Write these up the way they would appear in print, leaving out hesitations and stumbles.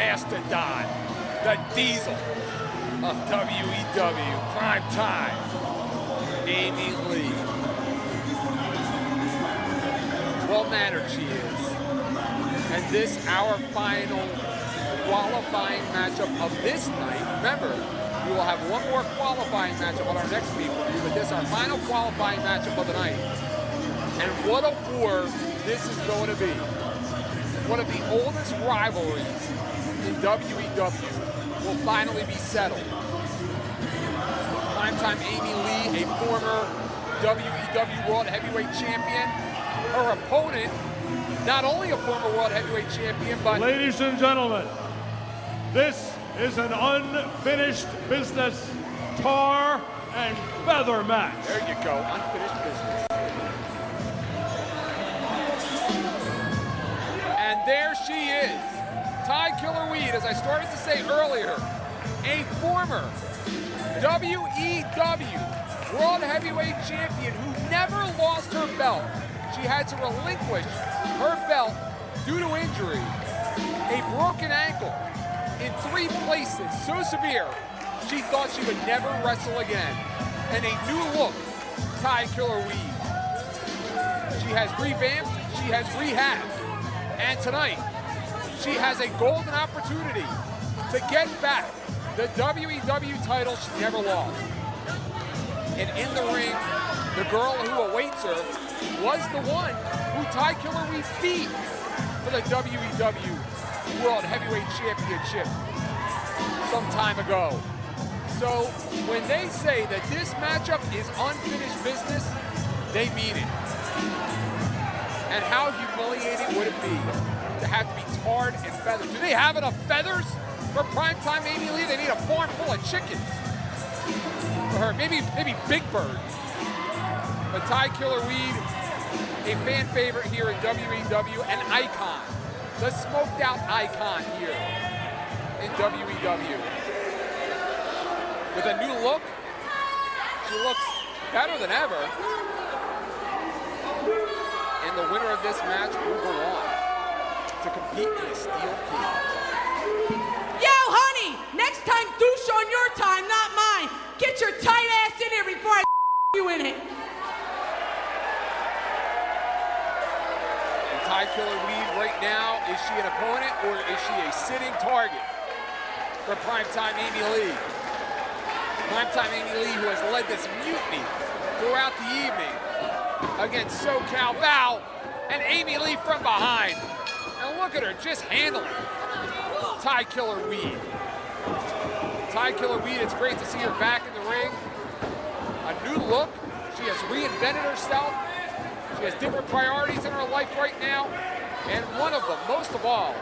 mastodon, the diesel of WEW, prime time, Amy Lee. Well-mannered she is. And this, our final qualifying matchup of this night. Remember, we will have one more qualifying matchup on our next pay-per-view, but this is our final qualifying matchup of the night. And what a war this is going to be. One of the oldest rivalries in WEW will finally be settled. Primetime Amy Lee, a former WEW World Heavyweight Champion. Her opponent, not only a former World Heavyweight Champion, but... Ladies and gentlemen, this is an unfinished business tar and feather match. There you go, unfinished business. And there she is, Ty Killer Weed, as I started to say earlier, a former WEW World Heavyweight Champion who never lost her belt. She had to relinquish her belt due to injury, a broken ankle in 3 places, so severe she thought she would never wrestle again. And a new look, Ty Killer Weed. She has revamped, she has rehabbed, and tonight she has a golden opportunity to get back the WEW title she never lost. And in the ring, the girl who awaits her was the one who Ty Killer Weed beat for the WEW World Heavyweight Championship some time ago. So when they say that this matchup is unfinished business, they mean it. And how humiliating would it be to have to be tarred and feathered? Do they have enough feathers for primetime Amy Lee? They need a farm full of chickens for her, maybe Big Bird. But Ty Killer Weed, a fan favorite here in WEW, an icon, the smoked out icon here in WEW. With a new look, she looks better than ever. And the winner of this match will go on to compete in the steel cage. Yo, honey, next time douche on your time, not mine. Get your tight ass in here before I you in it. Ty Killer Weed right now, is she an opponent or is she a sitting target for primetime Amy Lee? Primetime Amy Lee, who has led this mutiny throughout the evening against SoCal Val and Amy Lee from behind. And look at her just handling Ty Killer Weed. Ty Killer Weed, it's great to see her back in the ring. A new look. She has reinvented herself. She has different priorities in her life right now, and one of them, most of all,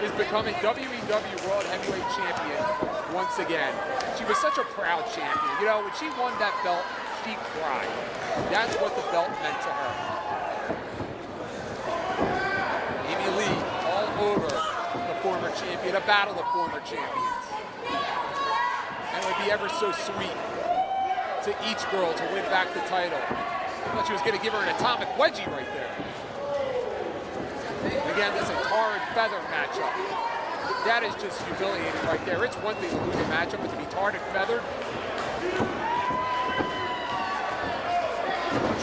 is becoming WEW World Heavyweight Champion once again. She was such a proud champion. You know, when she won that belt, she cried. That's what the belt meant to her. Amy Lee, all over the former champion, a battle of former champions. And it would be ever so sweet to each girl to win back the title. I thought she was going to give her an atomic wedgie right there. Again, this is a tar and feather matchup. That is just humiliating right there. It's one thing to lose a matchup, but to be tarred and feathered.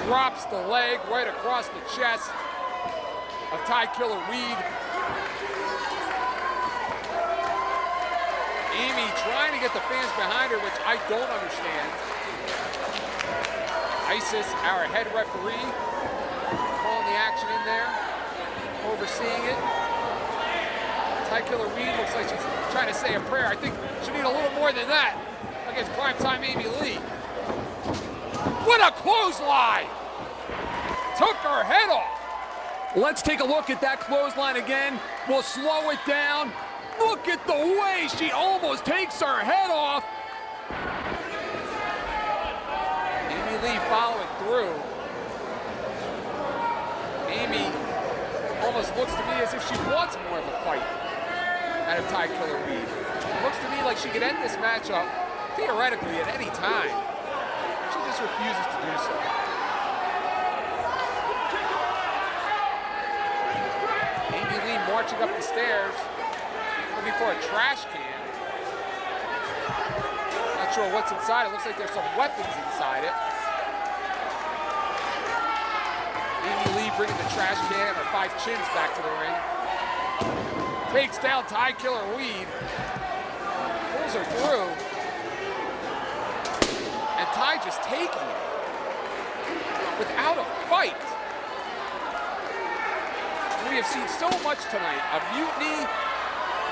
Drops the leg right across the chest of Ty Killer Weed. Amy trying to get the fans behind her, which I don't understand. Isis, our head referee, calling the action in there, overseeing it. Ty Killer Weed looks like she's trying to say a prayer. I think she need a little more than that against primetime Amy Lee. What a clothesline! Took her head off. Let's take a look at that clothesline again. We'll slow it down. Look at the way she almost takes her head off. Lee following through. Amy almost looks to me as if she wants more of a fight out of Ty Killer Weed. It looks to me like she could end this matchup theoretically at any time. She just refuses to do so. Amy Lee marching up the stairs. Looking for a trash can. Not sure what's inside. It looks like there's some weapons inside it. Amy Lee bringing the trash can or 5 chins back to the ring. Takes down Ty Killer Weed. Pulls her through. And Ty just taking it. Without a fight. We have seen so much tonight. A mutiny.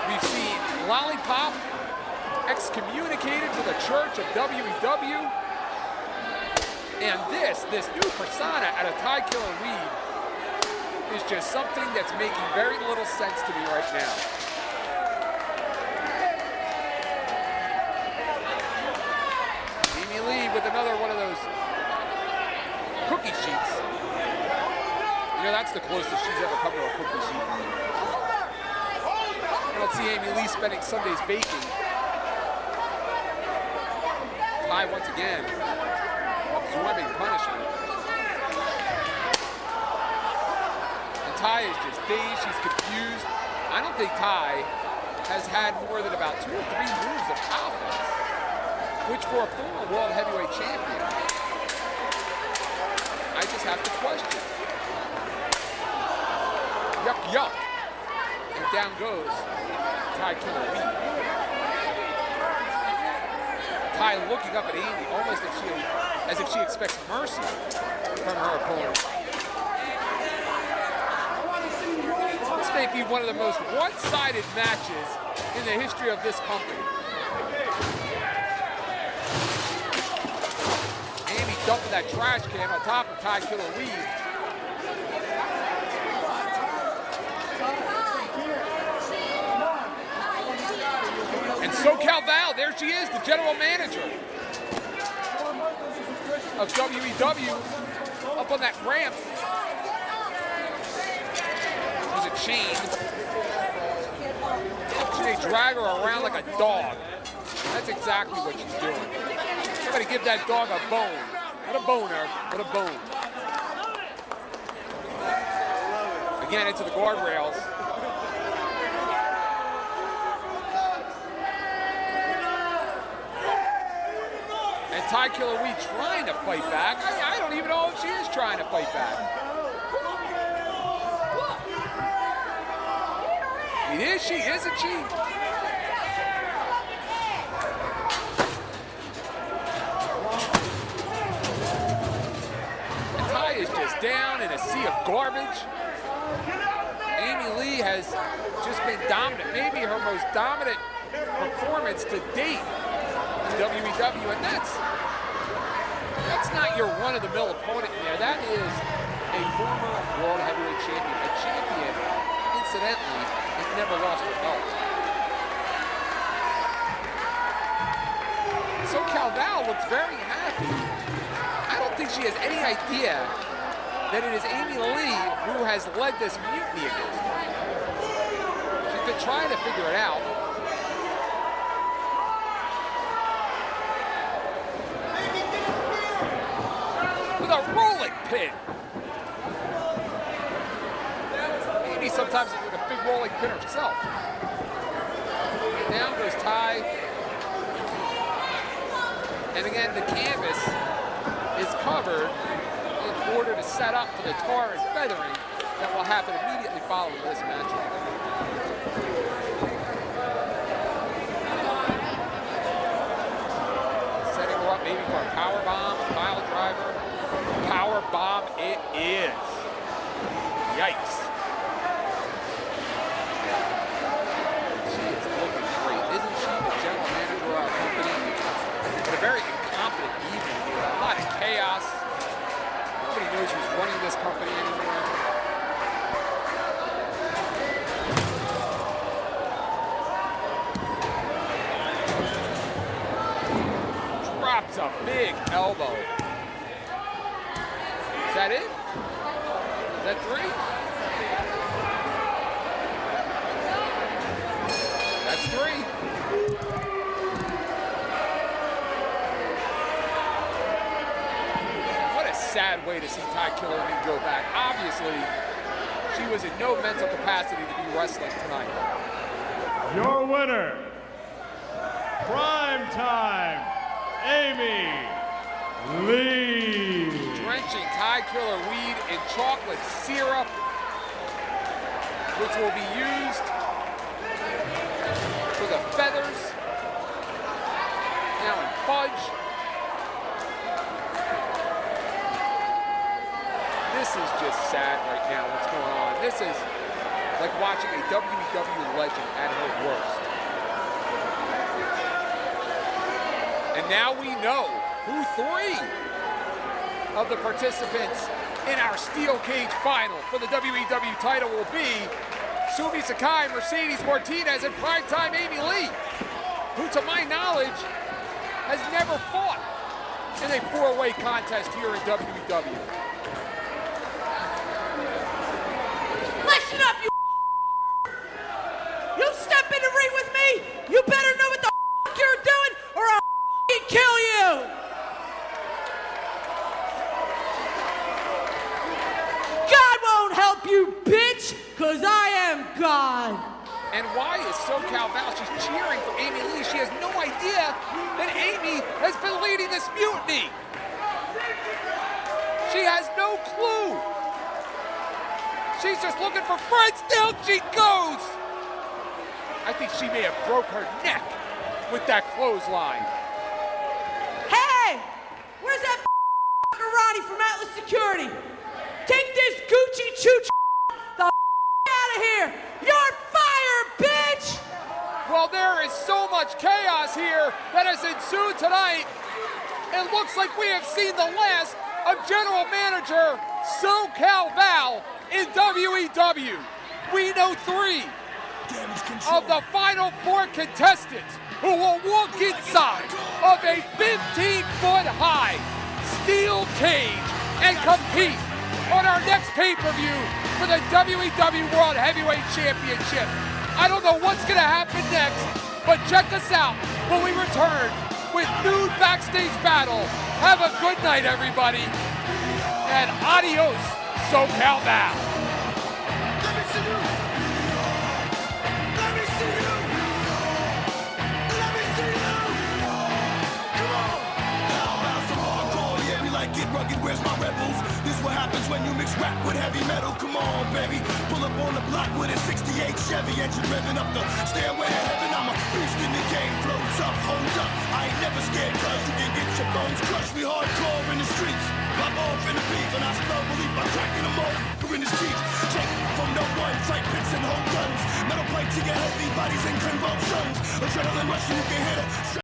We've seen Lollipop excommunicated from the church of WEW. And this new persona out of Ty Killer Weed is just something that's making very little sense to me right now. Amy Lee with another one of those cookie sheets. You know, that's the closest she's ever come to a cookie sheet. I don't see Amy Lee spending Sundays baking. Ty once again, absorbing punishment. And Ty is just dazed, she's confused. I don't think Ty has had more than about 2 or 3 moves of offense, which for a former world heavyweight champion, I just have to question. Yuck, yuck. And down goes Ty Killer Weed. Ty looking up at Amy, almost as if she expects mercy from her opponent. This may be one of the most one-sided matches in the history of this company. Amy dumping that trash can on top of Ty Killer Weed. And SoCal Val, there she is, the general manager of WEW, up on that ramp. There's a chain. They drag her around like a dog. That's exactly what she's doing. Somebody give that dog a bone. What a boner, what a bone. Again, into the guardrails. And Ty Killer Weed trying to fight back. I don't even know if she is trying to fight back. Is she? Isn't she? And Ty is just down in a sea of garbage. Amy Lee has just been dominant, maybe her most dominant performance to date in WEW, and that's not your run-of-the-mill opponent in there. That is a former world heavyweight champion, a champion, incidentally, that never lost her belt. SoCal Val looks very happy. I don't think she has any idea that it is Amy Lee who has led this mutiny against her. She's been trying to figure it out. With a rolling pin. Maybe sometimes with a big rolling pin herself. Down goes Ty. And again, the canvas is covered in order to set up for the tar and feathering that will happen immediately following this matchup. Setting her up maybe for a power bomb, a pile driver. Power bomb it is. Yikes. She is looking great. Isn't she the general manager of our company? But a very incompetent evening here. A lot of chaos. Nobody knows who's running this company anymore. Drops a big elbow. Is that it? Is that 3? That's 3. What a sad way to see Ty Killer Weed go back. Obviously, she was in no mental capacity to be wrestling tonight. Your winner, Primetime Amy Lee. Drenching Tide Killer weed in chocolate syrup, which will be used for the feathers. Now in fudge. This is just sad right now, what's going on. This is like watching a WEW legend at her worst. And now we know who 3 of the participants in our steel cage final for the WEW title will be. Sumi Sakai, Mercedes Martinez, and Primetime Amy Lee, who to my knowledge has never fought in a 4-way contest here in WEW. Listen up, you. You step in the ring with me, you better know what the you're doing, or I'll kill you. God won't help you, bitch, because I am God. And why is SoCal Val? She's cheering for Amy Lee. She has no idea that Amy has been leading this mutiny. She has no clue. She's just looking for friends. Down she goes. I think she may have broke her neck with that clothesline. Hey, where's that Ronnie from Atlas Security? Take this Gucci choo the out of here. You're fired, bitch. Well, there is so much chaos here that has ensued tonight. It looks like we have seen the last of General Manager SoCal Val in WEW. We know 3 of the final 4 contestants who will walk inside of a 15-foot high steel cage and compete on our next pay-per-view for the WEW World Heavyweight Championship. I don't know what's gonna happen next, but check us out when we return with Nude Backstage Battle. Have a good night, everybody, and adios, SoCal Val. Let me see you. Let me see you. Let me see you. Come on. How about some hardcore? Yeah, we like it rugged. Where's my rebels? This what happens when you mix rap with heavy metal. Come on, baby. Pull up on the block with a 68 Chevy engine revving up the stairway to heaven. I'm a beast in the game. Flow tough, hold up. I ain't never scared, cuz you can get your bones crushed. We hardcore in the streets. Pop off in the beef, and I spell belief by cracking them all. We're in the streets. Take from no one. Fight pits and hold guns. Metal plate to your head, leave bodies in convulsions. Adrenaline rushing, you can hear it.